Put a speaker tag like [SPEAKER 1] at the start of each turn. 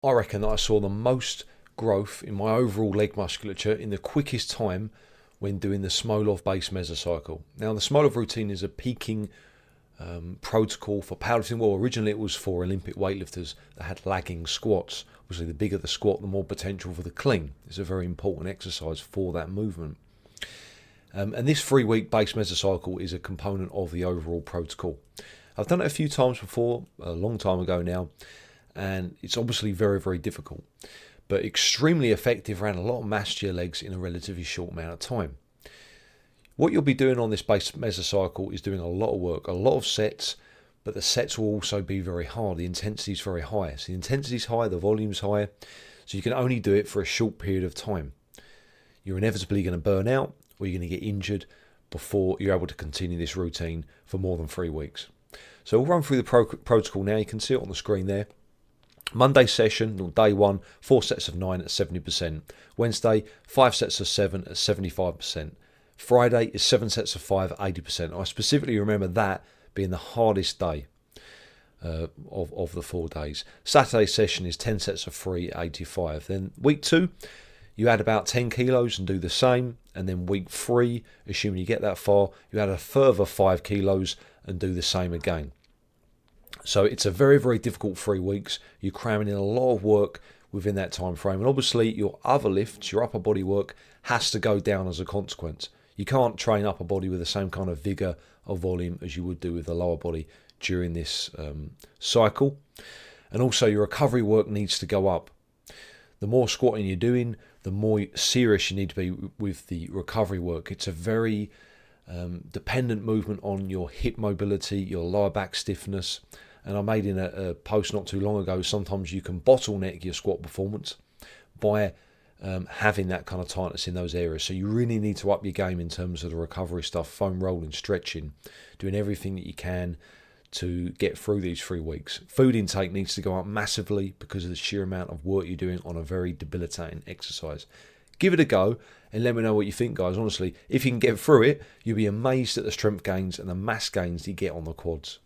[SPEAKER 1] I reckon that I saw the most growth in my overall leg musculature in the quickest time when doing the Smolov base mesocycle. Now, the Smolov routine is a peaking protocol for powerlifting. Well, originally it was for Olympic weightlifters that had lagging squats. Obviously, the bigger the squat, the more potential for the clean. It's a very important exercise for that movement. And this 3-week base mesocycle is a component of the overall protocol. I've done it a few times before, a long time ago now, and it's obviously very, very difficult, but extremely effective around a lot of mass to your legs in a relatively short amount of time. What you'll be doing on this base mesocycle is doing a lot of work, a lot of sets, but the sets will also be very hard. The intensity is very high. So the intensity is high, the volume is high, so you can only do it for a short period of time. You're inevitably going to burn out or you're going to get injured before you're able to continue this routine for more than 3 weeks. So we'll run through the protocol now. You can see it on the screen there. Monday session, or day 1, 4 sets of 9 at 70%. Wednesday, 5 sets of 7 at 75%. Friday is 7 sets of 5 at 80%. I specifically remember that being the hardest day of the 4 days. Saturday session is 10 sets of 3 at 85. Then week 2, you add about 10 kilos and do the same. And then week 3, assuming you get that far, you add a further 5 kilos and do the same again. So it's a very, very difficult 3 weeks. You're cramming in a lot of work within that time frame. And obviously your other lifts, your upper body work, has to go down as a consequence. You can't train upper body with the same kind of vigour or volume as you would do with the lower body during this cycle. And also your recovery work needs to go up. The more squatting you're doing, the more serious you need to be with the recovery work. It's a very dependent movement on your hip mobility, your lower back stiffness. And I made in a post not too long ago, sometimes you can bottleneck your squat performance by having that kind of tightness in those areas. So you really need to up your game in terms of the recovery stuff, foam rolling, stretching, doing everything that you can to get through these 3 weeks. Food intake needs to go up massively because of the sheer amount of work you're doing on a very debilitating exercise. Give it a go and let me know what you think, guys. Honestly, if you can get through it, you'll be amazed at the strength gains and the mass gains you get on the quads.